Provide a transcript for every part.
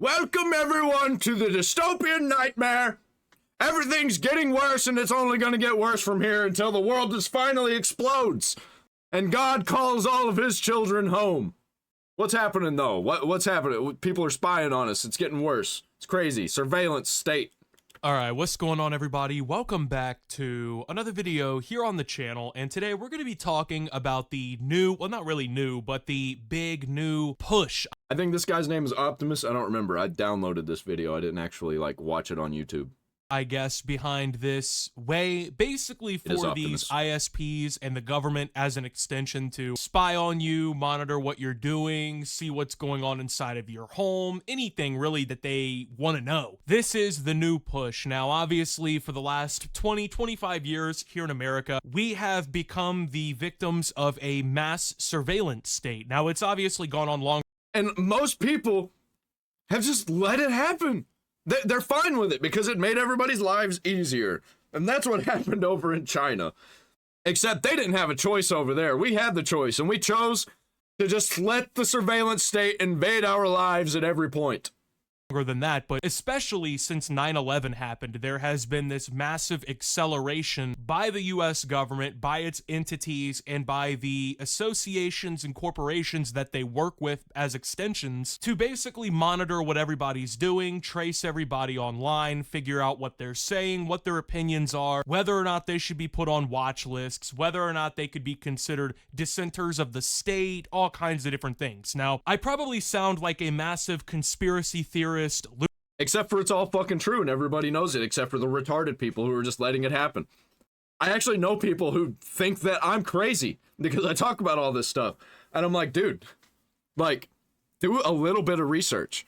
Welcome everyone to the dystopian nightmare. Everything's getting worse and it's only gonna get worse from here until the world just finally explodes and God calls all of his children home. What's happening though? What's happening? People are spying on us. It's getting worse. It's crazy. Surveillance state. Alright, what's going on everybody? Welcome back to another video here on the channel, and today we're going to be talking about the new, well not really new, but the big new push. I think this guy's name is Optimus. I don't remember. I downloaded this video. I didn't actually watch it on YouTube. I guess behind this way, basically for these ISPs and the government as an extension to spy on you, monitor what you're doing, see what's going on inside of your home, anything really that they want to know. This is the new push. Now, obviously, for the last 20-25 years here in America, we have become the victims of a mass surveillance state. Now, it's obviously gone on long. And most people have just let it happen. They're fine with it because it made everybody's lives easier. And that's what happened over in China. Except they didn't have a choice over there. We had the choice, and we chose to just let the surveillance state invade our lives at every point. Than that, but especially since 9/11 happened, there has been this massive acceleration by the US government, by its entities, and by the associations and corporations that they work with as extensions to basically monitor what everybody's doing, trace everybody online, figure out what they're saying, what their opinions are, whether or not they should be put on watch lists, whether or not they could be considered dissenters of the state, all kinds of different things. Now, I probably sound like a massive conspiracy theorist. Except for it's all fucking true and everybody knows it, except for the retarded people who are just letting it happen. I actually know people who think that I'm crazy because I talk about all this stuff. And I'm like, dude, do a little bit of research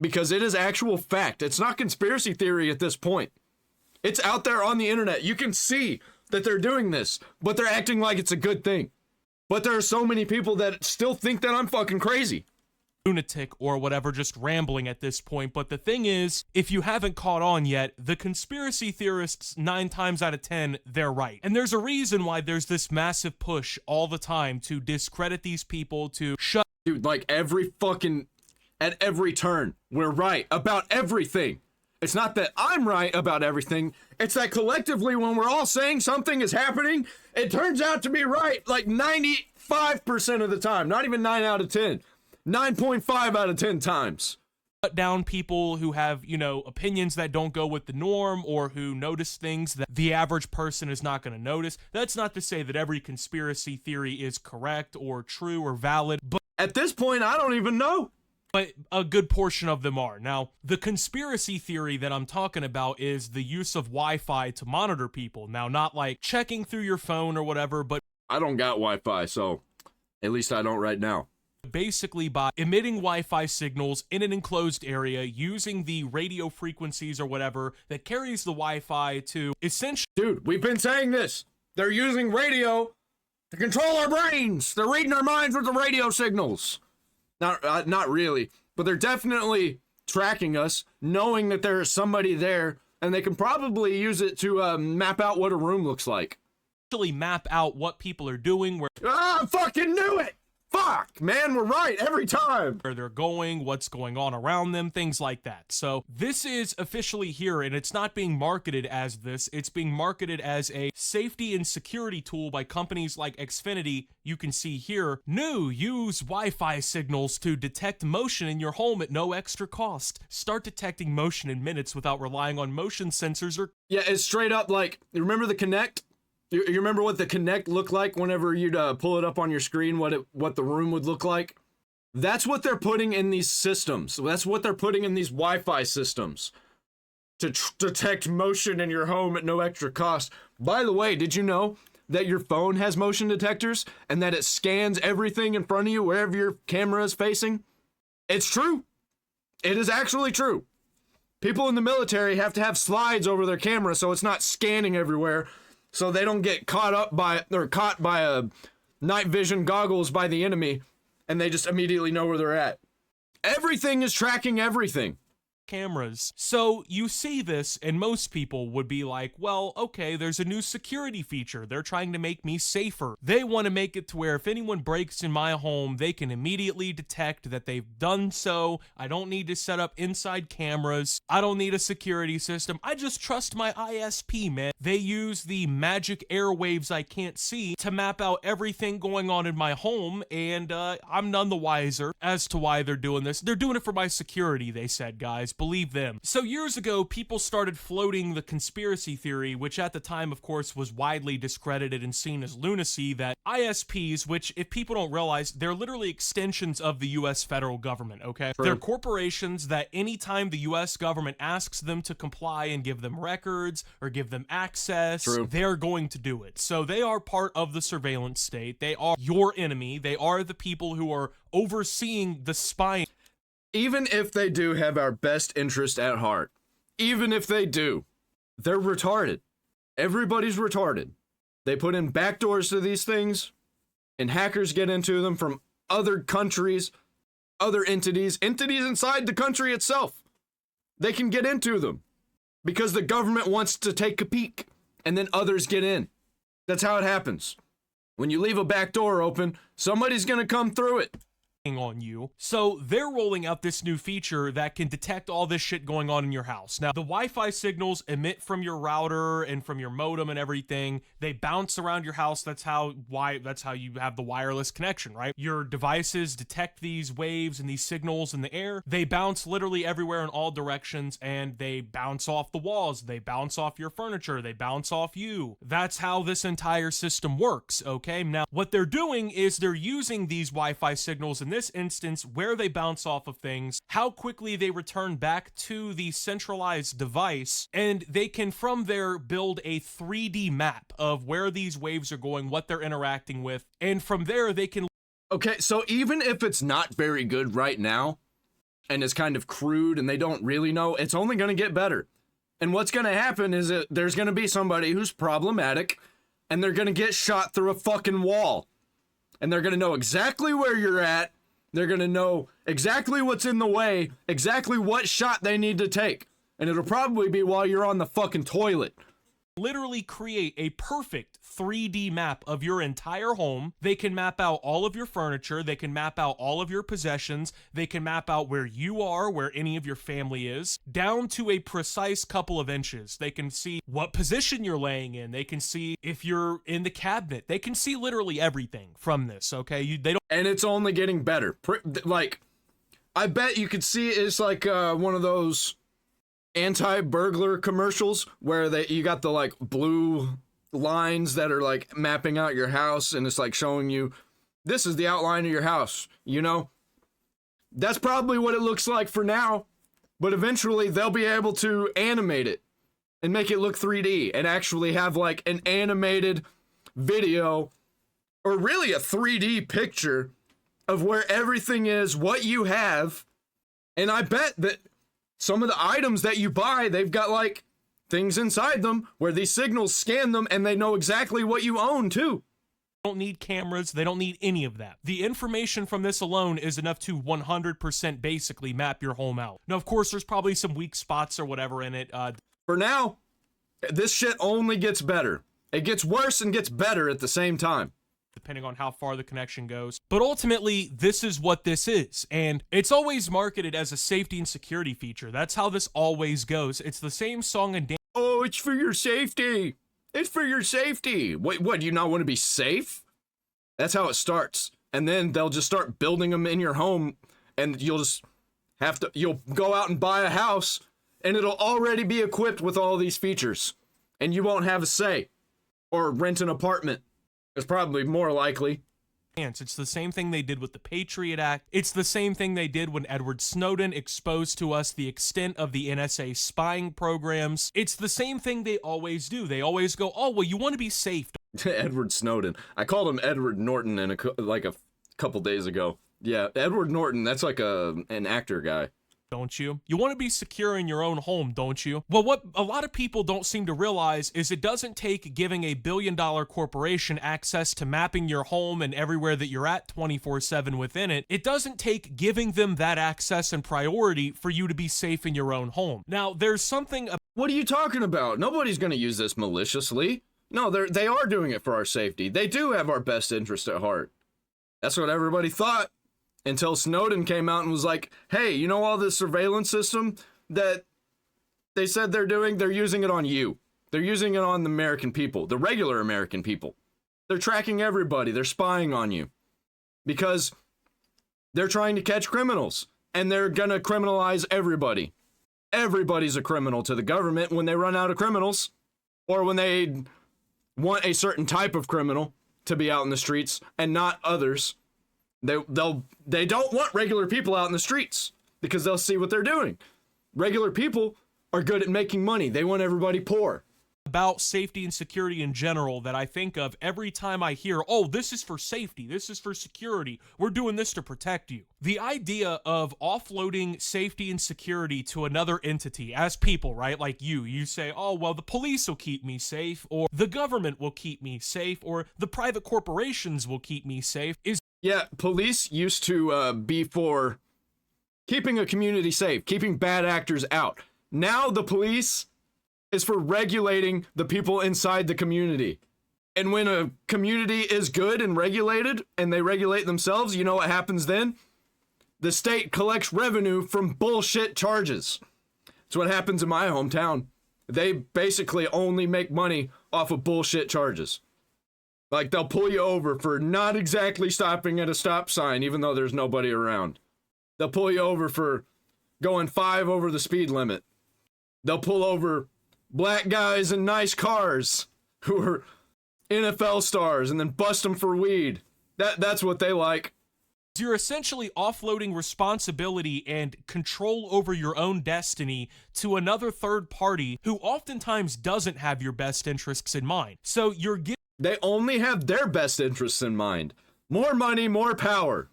because it is actual fact. It's not conspiracy theory at this point. It's out there on the internet. You can see that they're doing this, but they're acting like it's a good thing. But there are so many people that still think that I'm fucking crazy. Lunatic or whatever, just rambling at this point. But the thing is, if you haven't caught on yet, the conspiracy theorists 9 times out of 10, they're right. And there's a reason why there's this massive push all the time to discredit these people, to shut. Dude, at every turn, we're right about everything. It's not that I'm right about everything. It's that collectively, when we're all saying something is happening, it turns out to be right like 95% of the time. Not even 9 out of 10. 9.5 out of 10 times. Cut down people who have, opinions that don't go with the norm or who notice things that the average person is not going to notice. That's not to say that every conspiracy theory is correct or true or valid, but at this point, I don't even know. But a good portion of them are. Now, the conspiracy theory that I'm talking about is the use of Wi-Fi to monitor people. Now, not like checking through your phone or whatever, but I don't got Wi-Fi, so at least I don't right now. Basically by emitting Wi-Fi signals in an enclosed area using the radio frequencies or whatever that carries the Wi-Fi to essentially... Dude, we've been saying this. They're using radio to control our brains. They're reading our minds with the radio signals. Not really, but they're definitely tracking us, knowing that there is somebody there, and they can probably use it to map out what a room looks like. Actually map out what people are doing. I fucking knew it! Fuck, man, we're right every time. Where they're going, what's going on around them, things like that. So this is officially here, and it's not being marketed as this. It's being marketed as a safety and security tool by companies like Xfinity. You can see here, new, use Wi-Fi signals to detect motion in your home at no extra cost. Start detecting motion in minutes without relying on motion sensors or... Yeah, it's straight up like, you remember the Kinect? You remember what the Kinect looked like whenever you'd pull it up on your screen, what the room would look like? That's what they're putting in these systems. That's what they're putting in these Wi-Fi systems to detect motion in your home at no extra cost. By the way, did you know that your phone has motion detectors and that it scans everything in front of you wherever your camera is facing? It's true. It is actually true. People in the military have to have slides over their camera so it's not scanning everywhere, so they don't get caught by a night vision goggles by the enemy, and they just immediately know where they're at. Everything is tracking everything. cameras. So you see this, and most people would be like, well, okay, there's a new security feature. They're trying to make me safer. They want to make it to where if anyone breaks in my home, they can immediately detect that they've done so. I don't need to set up inside cameras. I don't need a security system. I just trust my ISP, man. They use the magic airwaves I can't see to map out everything going on in my home, and I'm none the wiser as to why they're doing this. They're doing it for my security, they said, guys. Believe them. So years ago, people started floating the conspiracy theory, which at the time, of course, was widely discredited and seen as lunacy, that ISPs, which if people don't realize, they're literally extensions of the US federal government, okay? True. They're corporations that anytime the US government asks them to comply and give them records or give them access, True. they're going to do it. So they are part of the surveillance state. They are your enemy. They are the people who are overseeing the spying. Even if they do have our best interest at heart, even if they do, they're retarded. Everybody's retarded. They put in backdoors to these things, and hackers get into them from other countries, other entities inside the country itself. They can get into them because the government wants to take a peek, and then others get in. That's how it happens. When you leave a back door open, somebody's gonna come through it. On you. So they're rolling out this new feature that can detect all this shit going on in your house. Now, the Wi-Fi signals emit from your router and from your modem and everything. They bounce around your house. That's how you have the wireless connection, right? Your devices detect these waves and these signals in the air. They bounce literally everywhere in all directions, and they bounce off the walls. They bounce off your furniture. They bounce off you. That's how this entire system works, okay? Now, what they're doing is they're using these Wi-Fi signals in this instance where they bounce off of things, how quickly they return back to the centralized device, and they can from there build a 3D map of where these waves are going, what they're interacting with, and from there they can... Okay, so even if it's not very good right now, and it's kind of crude and they don't really know, it's only going to get better. And what's going to happen is that there's going to be somebody who's problematic, and they're going to get shot through a fucking wall. And they're going to know exactly where you're at. They're going to know exactly what's in the way, exactly what shot they need to take. And it'll probably be while you're on the fucking toilet. Literally create a perfect 3D map of your entire home. They can map out all of your furniture. They can map out all of your possessions. They can map out where you are, where any of your family is, down to a precise couple of inches. They can see what position you're laying in. They can see if you're in the cabinet. They can see literally everything from this, okay? They don't... And it's only getting better. Like, I bet you could see it's like one of those anti-burglar commercials where you got the like blue lines that are like mapping out your house, and it's like showing you this is the outline of your house, you know? That's probably what it looks like for now, but eventually they'll be able to animate it and make it look 3D and actually have like an animated video, or really a 3D picture of where everything is, what you have. And I bet that some of the items that you buy, they've got like things inside them where these signals scan them, and they know exactly what you own too. Don't need cameras. They don't need any of that. The information from this alone is enough to 100% basically map your home out. Now, of course, there's probably some weak spots or whatever in it. For now, this shit only gets better. It gets worse and gets better at the same time, depending on how far the connection goes. But ultimately, this is what this is. And it's always marketed as a safety and security feature. That's how this always goes. It's the same song and dance. Oh, it's for your safety. It's for your safety. Wait, what, do you not want to be safe? That's how it starts. And then they'll just start building them in your home, and you'll go out and buy a house, and it'll already be equipped with all these features. And you won't have a say. Or rent an apartment. It's probably more likely. It's the same thing they did with the Patriot Act. It's the same thing they did when Edward Snowden exposed to us the extent of the NSA spying programs. It's the same thing they always do. They always go, oh, well, you want to be safe. Edward Snowden. I called him Edward Norton a couple days ago. Yeah, Edward Norton, that's like an actor guy. don't you? You want to be secure in your own home, don't you? Well, what a lot of people don't seem to realize is it doesn't take giving a billion-dollar corporation access to mapping your home and everywhere that you're at 24/7 within it. It doesn't take giving them that access and priority for you to be safe in your own home. Now, there's something... What are you talking about? Nobody's going to use this maliciously. No, they are doing it for our safety. They do have our best interest at heart. That's what everybody thought. Until Snowden came out and was like, hey, you know all this surveillance system that they said they're doing? They're using it on you. They're using it on the American people, the regular American people. They're tracking everybody. They're spying on you because they're trying to catch criminals and they're going to criminalize everybody. Everybody's a criminal to the government when they run out of criminals or when they want a certain type of criminal to be out in the streets and not others. They don't want regular people out in the streets because they'll see what they're doing. Regular people are good at making money. They want everybody poor. About safety and security in general that I think of every time I hear, oh, this is for safety, this is for security, we're doing this to protect you. The idea of offloading safety and security to another entity as people, right? Like you say, oh, well, the police will keep me safe, or the government will keep me safe, or the private corporations will keep me safe. Yeah, police used to be for keeping a community safe, keeping bad actors out. Now the police is for regulating the people inside the community. And when a community is good and regulated, and they regulate themselves, you know what happens then? The state collects revenue from bullshit charges. That's what happens in my hometown. They basically only make money off of bullshit charges. Like, they'll pull you over for not exactly stopping at a stop sign, even though there's nobody around. They'll pull you over for going 5 over the speed limit. They'll pull over black guys in nice cars who are NFL stars and then bust them for weed. That's what they like. You're essentially offloading responsibility and control over your own destiny to another third party who oftentimes doesn't have your best interests in mind. So you're They only have their best interests in mind. More money, more power.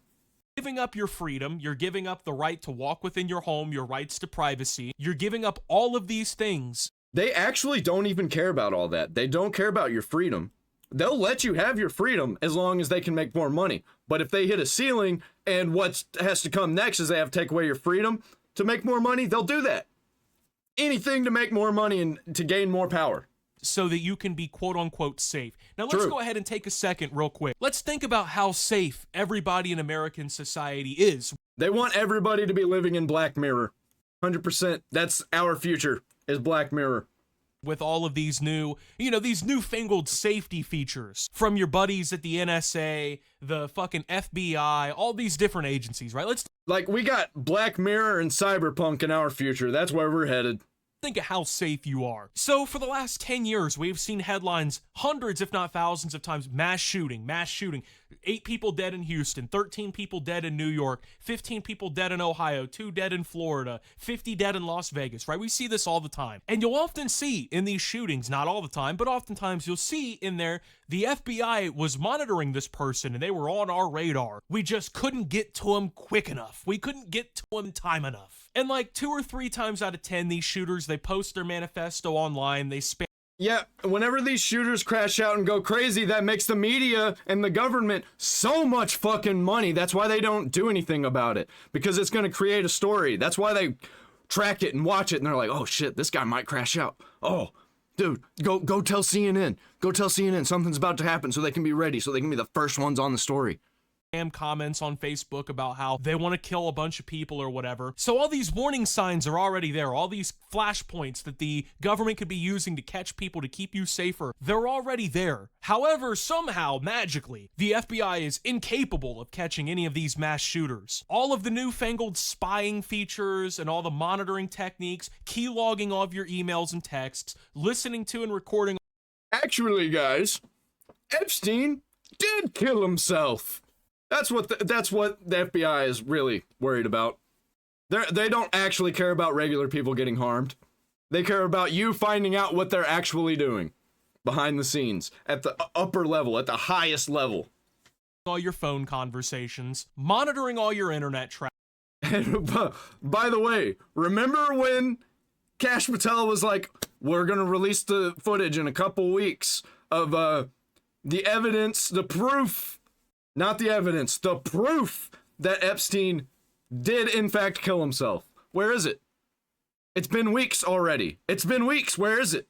Giving up your freedom, you're giving up the right to walk within your home, your rights to privacy, you're giving up all of these things. They actually don't even care about all that. They don't care about your freedom. They'll let you have your freedom as long as they can make more money. But if they hit a ceiling and what has to come next is they have to take away your freedom to make more money, they'll do that. Anything to make more money and to gain more power. So that you can be quote-unquote safe. Now let's go ahead and take a second real quick. Let's think about how safe everybody in American society is. They want everybody to be living in Black Mirror. 100%. That's our future, is Black Mirror. With all of these new, these newfangled safety features from your buddies at the NSA, the fucking FBI, all these different agencies, right? Like, we got Black Mirror and Cyberpunk in our future. That's where we're headed. Think of how safe you are. So for the last 10 years, we've seen headlines hundreds, if not thousands of times, mass shooting. 8 people dead in Houston, 13 people dead in New York, 15 people dead in Ohio, 2 dead in Florida, 50 dead in Las Vegas, right? We see this all the time. And you'll often see in these shootings, not all the time, but oftentimes you'll see in there, the FBI was monitoring this person and they were on our radar. We just couldn't get to them quick enough. We couldn't get to them time enough. And like 2 or 3 times out of 10, these shooters, they post their manifesto online, they spam. Yeah, whenever these shooters crash out and go crazy, that makes the media and the government so much fucking money. That's why they don't do anything about it. Because it's going to create a story. That's why they track it and watch it. And they're like, oh shit, this guy might crash out. Oh, dude, go tell CNN. Go tell CNN something's about to happen so they can be ready. So they can be the first ones on the story. Comments on Facebook about how they want to kill a bunch of people or whatever. So all these warning signs are already there. All these flashpoints that the government could be using to catch people to keep you safer, they're already there. However, somehow, magically, the FBI is incapable of catching any of these mass shooters. All of the newfangled spying features and all the monitoring techniques, key logging all of your emails and texts, listening to and recording. Actually, guys, Epstein did kill himself. That's what the FBI is really worried about. They don't actually care about regular people getting harmed. They care about you finding out what they're actually doing behind the scenes, at the upper level, at the highest level. All your phone conversations, monitoring all your internet traffic. And by the way, remember when Kash Patel was like, we're going to release the footage in a couple weeks of the evidence, the proof, not the evidence, the proof that Epstein did in fact kill himself. Where is it? It's been weeks already. It's been weeks. Where is it?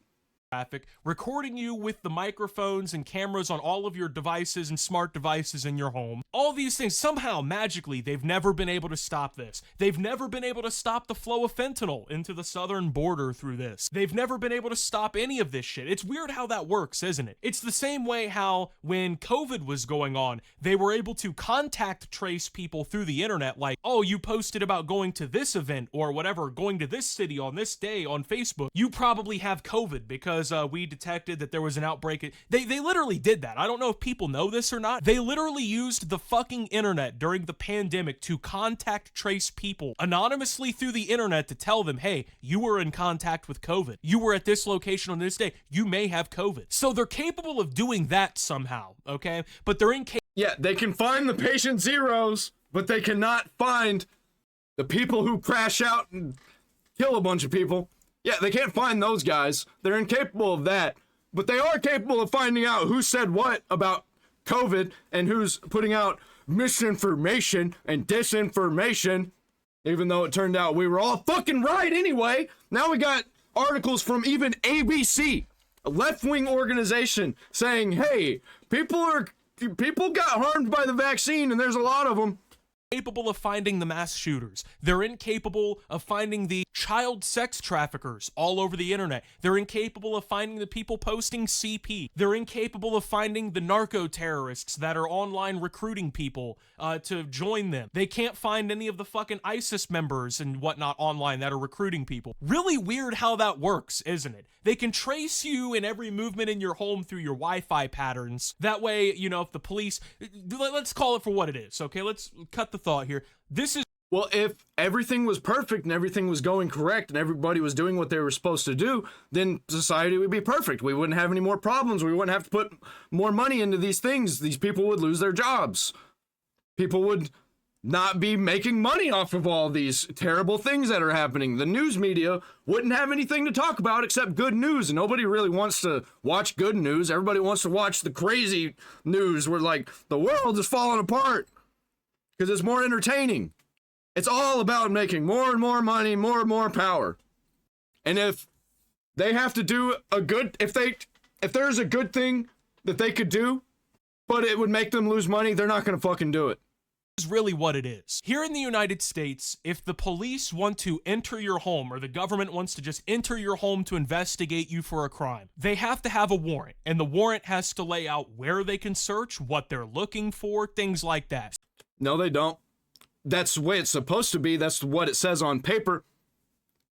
Recording you with the microphones and cameras on all of your devices and smart devices in your home. All these things, somehow, magically, they've never been able to stop this. They've never been able to stop the flow of fentanyl into the southern border through this. They've never been able to stop any of this shit. It's weird how that works, isn't it? It's the same way how when COVID was going on, they were able to contact trace people through the internet like, oh, you posted about going to this event or whatever, going to this city on this day on Facebook. You probably have COVID because we detected that there was an outbreak. They literally did that. I don't know if people know this or not. They literally used the fucking internet during the pandemic to contact trace people anonymously through the internet to tell them, hey, you were in contact with COVID. You were at this location on this day. You may have COVID. So they're capable of doing that somehow, okay? But they're incapable. Yeah, they can find the patient zeros, but they cannot find the people who crash out and kill a bunch of people. Yeah, they can't find those guys. They're incapable of that. But they are capable of finding out who said what about COVID and who's putting out misinformation and disinformation. Even though it turned out we were all fucking right anyway. Now we got articles from even ABC, a left-wing organization, saying, hey, people got harmed by the vaccine and there's a lot of them. Incapable of finding the mass shooters. They're incapable of finding the child sex traffickers all over the internet. They're incapable of finding the people posting CP. They're incapable of finding the narco terrorists that are online recruiting people to join them. They can't find any of the fucking ISIS members and whatnot online that are recruiting people. Really weird how that works, isn't it? They can trace you in every movement in your home through your Wi-Fi patterns. That way, you know, if the police, let's call it for what it is, okay? Let's cut the thought here. This is Well, if everything was perfect and everything was going correct and everybody was doing what they were supposed to do, then society would be perfect. We wouldn't have any more problems. We wouldn't have to put more money into these things. These people would lose their jobs. People would not be making money off of all these terrible things that are happening. The news media wouldn't have anything to talk about except good news, and nobody really wants to watch good news. Everybody wants to watch the crazy news where, like, the world is falling apart because it's more entertaining. It's all about making more and more money, more and more power. And if they have to do a good, if there's a good thing that they could do, but it would make them lose money, they're not going to fucking do it. Is really what it is. Here in the United States, if the police want to enter your home or the government wants to just enter your home to investigate you for a crime, they have to have a warrant, and the warrant has to lay out where they can search, what they're looking for, things like that. No, they don't. That's the way it's supposed to be. That's what it says on paper.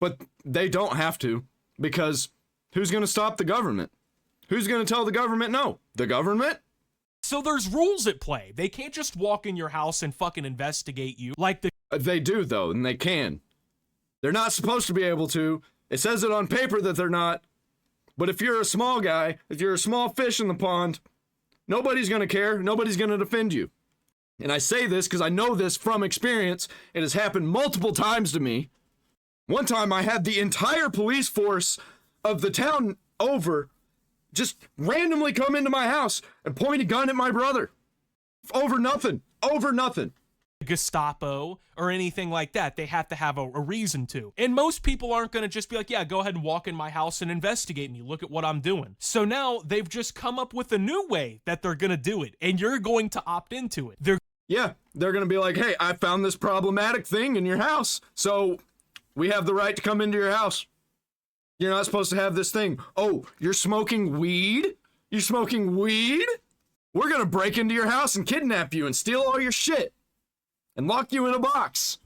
But they don't have to, because who's going to stop the government? Who's going to tell the government no? The government? So there's rules at play. They can't just walk in your house and fucking investigate you like the... They do, though, and they can. They're not supposed to be able to. It says it on paper that they're not. But if you're a small guy, if you're a small fish in the pond, nobody's going to care. Nobody's going to defend you. And I say this because I know this from experience. It has happened multiple times to me. One time I had the entire police force of the town over just randomly come into my house and point a gun at my brother. Over nothing. Over nothing. Gestapo or anything like that. They have to have a reason to. And most people aren't going to just be like, yeah, go ahead and walk in my house and investigate me. Look at what I'm doing. So now they've just come up with a new way that they're going to do it. And you're going to opt into it. They're going to be like, hey, I found this problematic thing in your house, so we have the right to come into your house. You're not supposed to have this thing. Oh, you're smoking weed? You're smoking weed? We're going to break into your house and kidnap you and steal all your shit and lock you in a box.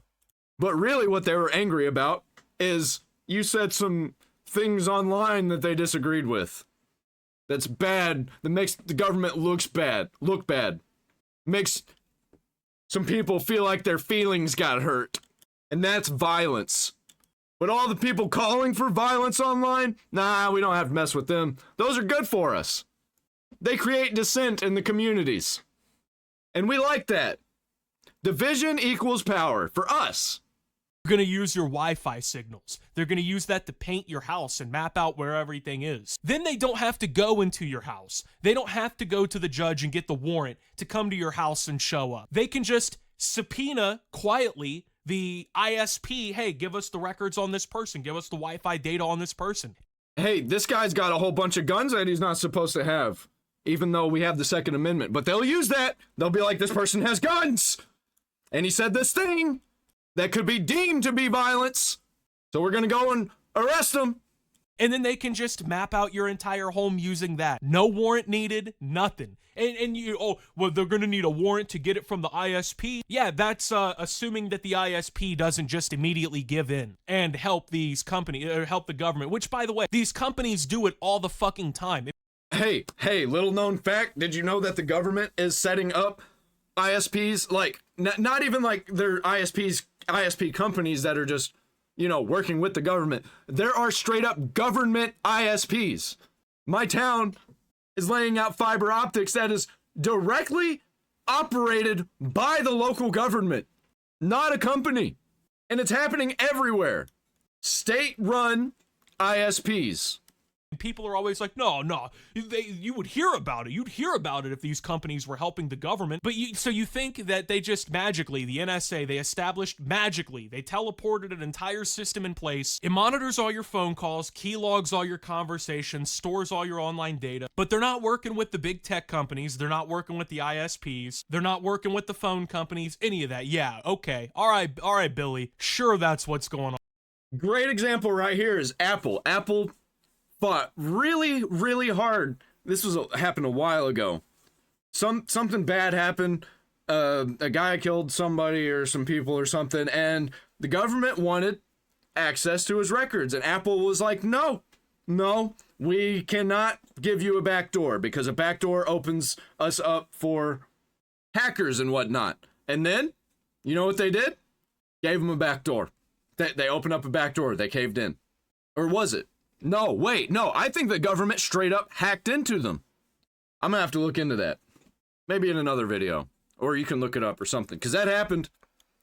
But really what they were angry about is you said some things online that they disagreed with. That's bad. That makes the government look bad. Makes some people feel like their feelings got hurt. And that's violence. But all the people calling for violence online, nah, we don't have to mess with them. Those are good for us. They create dissent in the communities. And we like that. Division equals power for us. They're going to use your Wi-Fi signals. They're going to use that to paint your house and map out where everything is. Then they don't have to go into your house. They don't have to go to the judge and get the warrant to come to your house and show up. They can just subpoena quietly the ISP, hey, give us the records on this person. Give us the Wi-Fi data on this person. Hey, this guy's got a whole bunch of guns that he's not supposed to have, even though we have the Second Amendment. But they'll use that. They'll be like, this person has guns. And he said this thing that could be deemed to be violence. So we're going to go and arrest him. And then they can just map out your entire home using that. No warrant needed, nothing. And you, oh, well, they're going to need a warrant to get it from the ISP. Yeah, that's assuming that the ISP doesn't just immediately give in and help these companies, or help the government, which, by the way, these companies do it all the fucking time. Hey, little known fact, did you know that the government is setting up ISPs, like, not even like they're ISP companies that are just, you know, working with the government. There are straight up government ISPs. My town is laying out fiber optics that is directly operated by the local government, not a company. And it's happening everywhere. State-run ISPs. People are always like, no, you would hear about it. You'd hear about it if these companies were helping the government. But so you think that they just magically, the NSA, they established magically, they teleported an entire system in place. It monitors all your phone calls, key logs all your conversations, stores all your online data. But they're not working with the big tech companies. They're not working with the ISPs. They're not working with the phone companies, any of that. Yeah, okay. All right, Billy. Sure, that's what's going on. Great example right here is Apple. Apple fought really, really hard. This happened a while ago. Something bad happened. A guy killed somebody or some people or something, and the government wanted access to his records. And Apple was like, no, we cannot give you a backdoor because a backdoor opens us up for hackers and whatnot. And then, you know what they did? Gave them a backdoor. They opened up a backdoor. They caved in. Or was it? No, wait, no, I think the government straight up hacked into them. I'm gonna have to look into that. Maybe in another video. Or you can look it up or something. Because that happened.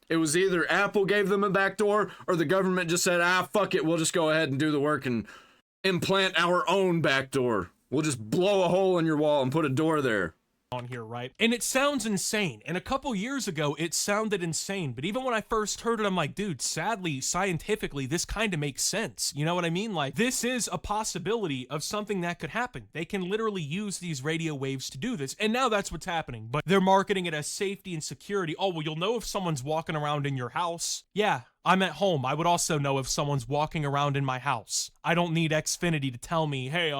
It was either Apple gave them a backdoor or the government just said, fuck it, we'll just go ahead and do the work and implant our own backdoor. We'll just blow a hole in your wall and put a door there. On here, right? And it sounds insane. And a couple years ago, it sounded insane. But even when I first heard it, I'm like, dude, sadly, scientifically, this kind of makes sense. You know what I mean? Like, this is a possibility of something that could happen. They can literally use these radio waves to do this. And now that's what's happening. But they're marketing it as safety and security. Oh, well, you'll know if someone's walking around in your house. Yeah, I'm at home. I would also know if someone's walking around in my house. I don't need Xfinity to tell me, hey,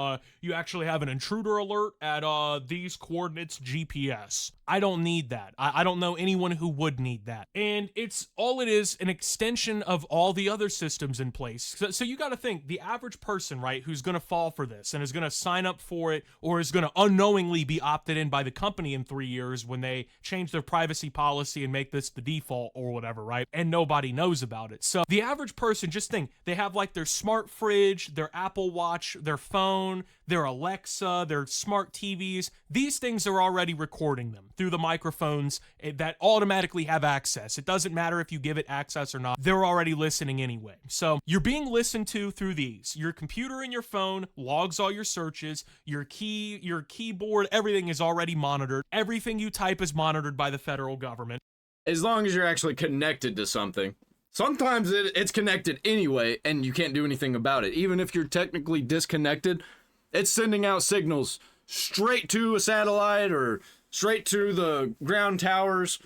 you actually have an intruder alert at these coordinates GPS. I don't need that. I don't know anyone who would need that. And it's all it is, an extension of all the other systems in place. So you got to think, the average person, right, who's going to fall for this and is going to sign up for it or is going to unknowingly be opted in by the company in 3 years when they change their privacy policy and make this the default or whatever, right? And nobody knows about it. So the average person, just think, they have like their smart fridge, their Apple Watch, their phone, their Alexa, their smart TVs. These things are already recording them through the microphones that automatically have access. It doesn't matter if you give it access or not. They're already listening anyway. So you're being listened to through these. Your computer and your phone logs all your searches, your keyboard, everything is already monitored. Everything you type is monitored by the federal government. As long as you're actually connected to something. Sometimes it's connected anyway, and you can't do anything about it. Even if you're technically disconnected, it's sending out signals straight to a satellite or straight to the ground towers,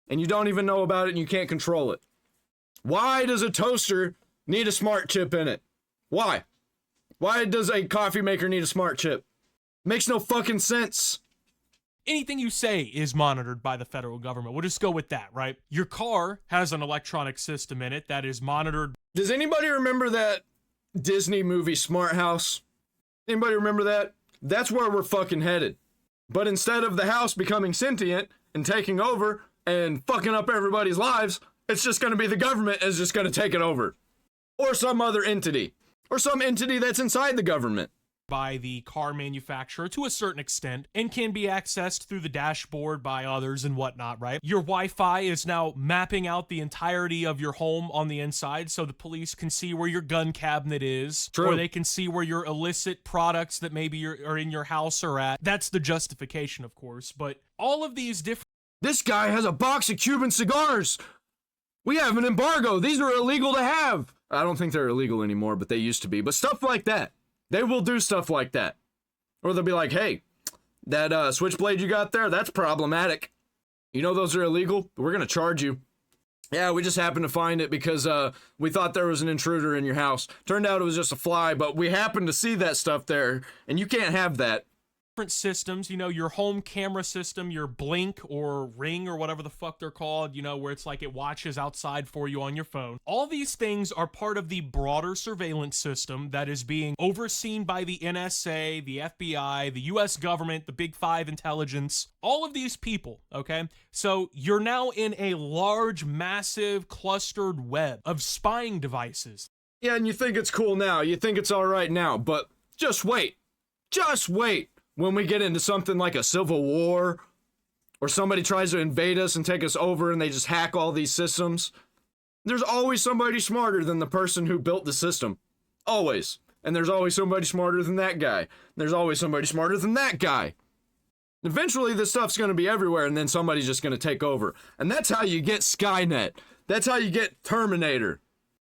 and you don't even know about it and you can't control it. Why does a toaster need a smart chip in it? Why? Why does a coffee maker need a smart chip? Makes no fucking sense. Anything you say is monitored by the federal government. We'll just go with that, right? Your car has an electronic system in it that is monitored. Does anybody remember that Disney movie Smart House? Anybody remember that? That's where we're fucking headed. But instead of the house becoming sentient and taking over and fucking up everybody's lives, it's just going to be the government is just going to take it over. Or some other entity. Or some entity that's inside the government. by the car manufacturer to a certain extent and can be accessed through the dashboard by others and whatnot, right? Your Wi-Fi is now mapping out the entirety of your home on the inside so the police can see where your gun cabinet is. True. Or they can see where your illicit products that maybe are in your house are at. That's the justification, of course, but all of these different... This guy has a box of Cuban cigars. We have an embargo. These are illegal to have. I don't think they're illegal anymore, but they used to be. But stuff like that. They will do stuff like that. Or they'll be like, hey, that switchblade you got there, that's problematic. You know those are illegal? We're going to charge you. Yeah, we just happened to find it because we thought there was an intruder in your house. Turned out it was just a fly, but we happened to see that stuff there, and you can't have that. Different systems, you know, your home camera system, your Blink or Ring or whatever the fuck they're called, you know, where it's like it watches outside for you on your phone. All these things are part of the broader surveillance system that is being overseen by the NSA, the FBI, the US government, the Big Five intelligence, all of these people, okay? So you're now in a large, massive, clustered web of spying devices. Yeah, and you think it's cool now. You think it's all right now, but just wait. Just wait. When we get into something like a civil war, or somebody tries to invade us and take us over and they just hack all these systems, there's always somebody smarter than the person who built the system. Always. And there's always somebody smarter than that guy. There's always somebody smarter than that guy. Eventually, this stuff's going to be everywhere, and then somebody's just going to take over. And that's how you get Skynet. That's how you get Terminator.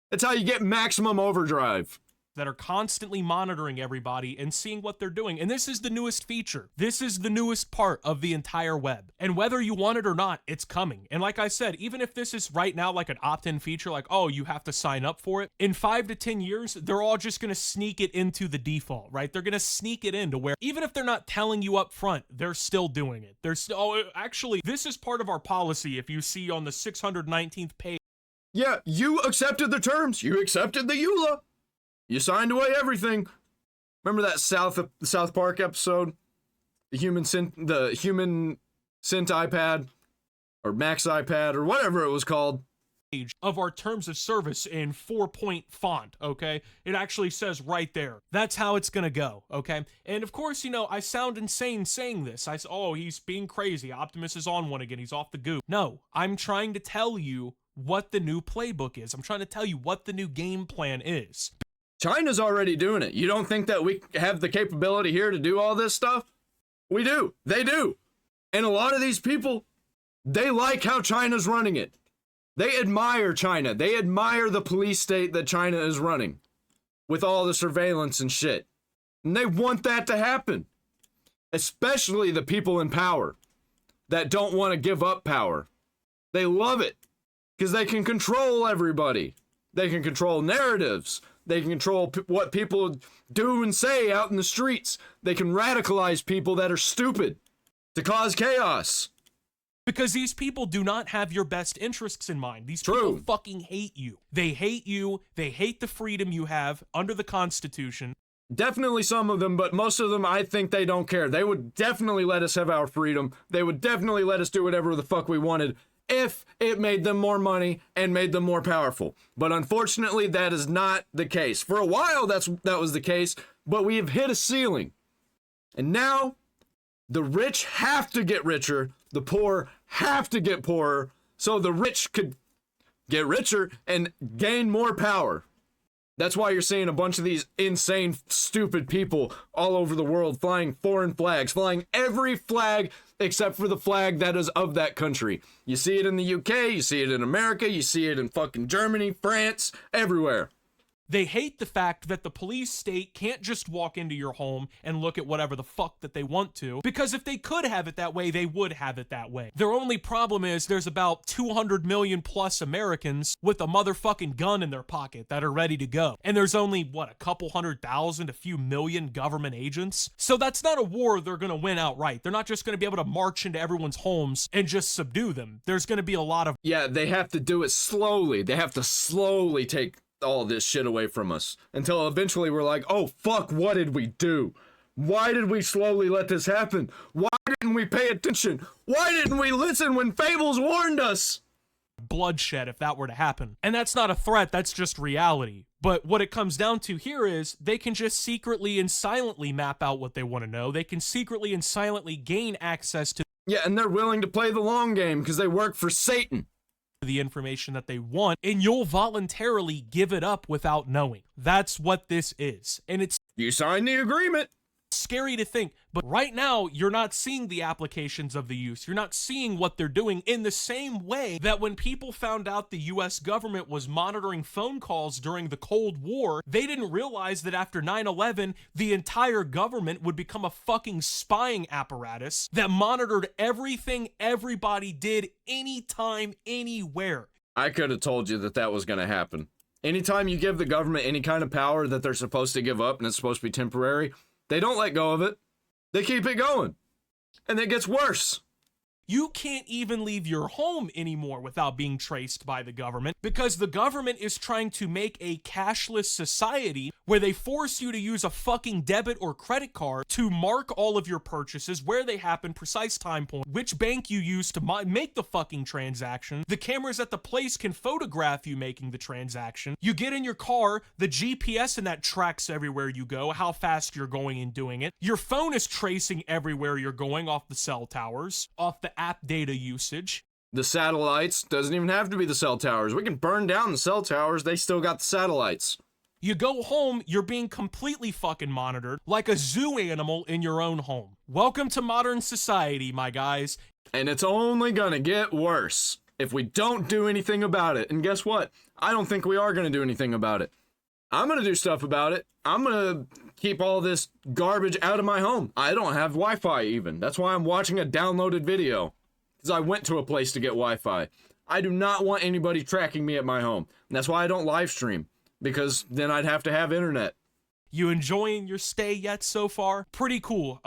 That's how you get Maximum Overdrive. That are constantly monitoring everybody and seeing what they're doing. And this is the newest feature. This is the newest part of the entire web. And whether you want it or not, it's coming. And like I said, even if this is right now like an opt-in feature, like, oh, you have to sign up for it, in 5 to 10 years, they're all just going to sneak it into the default, right? They're going to sneak it into where, even if they're not telling you up front, they're still doing it. They're still, oh, actually, this is part of our policy. If you see on the 619th page. Yeah, you accepted the terms. You accepted the EULA. You signed away everything. Remember that South Park episode? The human synth iPad or Max iPad or whatever it was called. Of our terms of service in 4-point font, okay? It actually says right there. That's how it's gonna go, okay? And of course, you know, I sound insane saying this. Oh, he's being crazy. Optimus is on one again. He's off the goop. No, I'm trying to tell you what the new playbook is. I'm trying to tell you what the new game plan is. China's already doing it. You don't think that we have the capability here to do all this stuff? We do. They do. And a lot of these people, they like how China's running it. They admire China. They admire the police state that China is running with all the surveillance and shit. And they want that to happen. Especially the people in power that don't want to give up power. They love it because they can control everybody. They can control narratives. They can control what people do and say out in the streets. They can radicalize people that are stupid to cause chaos. Because these people do not have your best interests in mind. These people fucking hate you. They hate you. They hate the freedom you have under the Constitution. Definitely some of them, but most of them, I think they don't care. They would definitely let us have our freedom. They would definitely let us do whatever the fuck we wanted if it made them more money and made them more powerful. But unfortunately, that is not the case. For a while, that was the case, but we have hit a ceiling. And now, the rich have to get richer, the poor have to get poorer, so the rich could get richer and gain more power. That's why you're seeing a bunch of these insane, stupid people all over the world flying foreign flags, flying every flag except for the flag that is of that country. You see it in the UK, you see it in America, you see it in fucking Germany, France, everywhere. They hate the fact that the police state can't just walk into your home and look at whatever the fuck that they want to, because if they could have it that way, they would have it that way. Their only problem is there's about 200 million plus Americans with a motherfucking gun in their pocket that are ready to go. And there's only, what, a couple 100,000, a few million government agents? So that's not a war they're gonna win outright. They're not just gonna be able to march into everyone's homes and just subdue them. There's gonna be a lot of... Yeah, they have to do it slowly. They have to slowly take all this shit away from us until eventually we're like, oh fuck, what did we do? Why did we slowly let this happen? Why didn't we pay attention? Why didn't we listen when Fables warned us? Bloodshed if that were to happen. And that's not a threat, that's just reality. But what it comes down to here is they can just secretly and silently map out what they want to know. They can secretly and silently gain access to Yeah, and they're willing to play the long game because they work for Satan. The information that they want, and you'll voluntarily give it up without knowing. That's what this is. And it's You signed the agreement. scary to think, but right now you're not seeing the applications of the use. You're not seeing what they're doing in the same way that when people found out the US government was monitoring phone calls during the Cold War, they didn't realize that after 9/11, the entire government would become a fucking spying apparatus that monitored everything everybody did anytime, anywhere. I could have told you that that was going to happen. Anytime you give the government any kind of power that they're supposed to give up and it's supposed to be temporary, they don't let go of it. They keep it going. And it gets worse. You can't even leave your home anymore without being traced by the government because the government is trying to make a cashless society where they force you to use a fucking debit or credit card to mark all of your purchases, where they happen, precise time point, which bank you use to make the fucking transaction. The cameras at the place can photograph you making the transaction. You get in your car, the GPS in that tracks everywhere you go, how fast you're going and doing it. Your phone is tracing everywhere you're going off the cell towers, off the app data usage. The satellites, doesn't even have to be the cell towers. We can burn down the cell towers. They still got the satellites. You go home, you're being completely fucking monitored like a zoo animal in your own home. Welcome to modern society, my guys. And it's only gonna get worse if we don't do anything about it. And guess what? I don't think we are gonna do anything about it. I'm gonna do stuff about it. I'm gonna keep all this garbage out of my home. I don't have Wi-Fi even. That's why I'm watching a downloaded video. Because I went to a place to get Wi-Fi. I do not want anybody tracking me at my home. And that's why I don't live stream. Because then I'd have to have internet. You enjoying your stay yet so far? Pretty cool,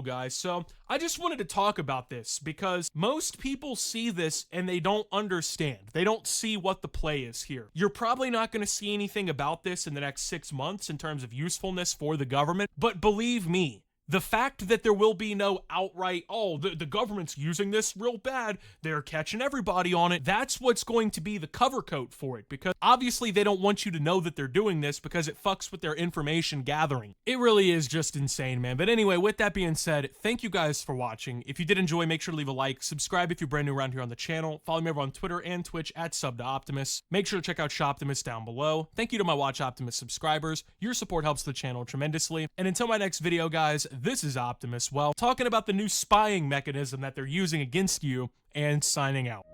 guys. So I just wanted to talk about this because most people see this and they don't understand. They don't see what the play is here. You're probably not going to see anything about this in the next 6 months in terms of usefulness for the government, but believe me, the fact that there will be no outright, oh, the government's using this real bad, they're catching everybody on it, that's what's going to be the cover coat for it, because obviously they don't want you to know that they're doing this because it fucks with their information gathering. It really is just insane, man. But anyway, with that being said, thank you guys for watching. If you did enjoy, make sure to leave a like, subscribe if you're brand new around here on the channel, follow me over on Twitter and Twitch at @SubToOptimus. Make sure to check out Shoptimus down below. Thank you to my Watch Optimus subscribers. Your support helps the channel tremendously. And until my next video, guys, this is Optimus, well, talking about the new spying mechanism that they're using against you, and signing out.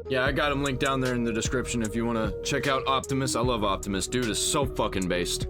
Yeah, I got him linked down there in the description if you want to check out Optimus. I love Optimus. Dude is so fucking based.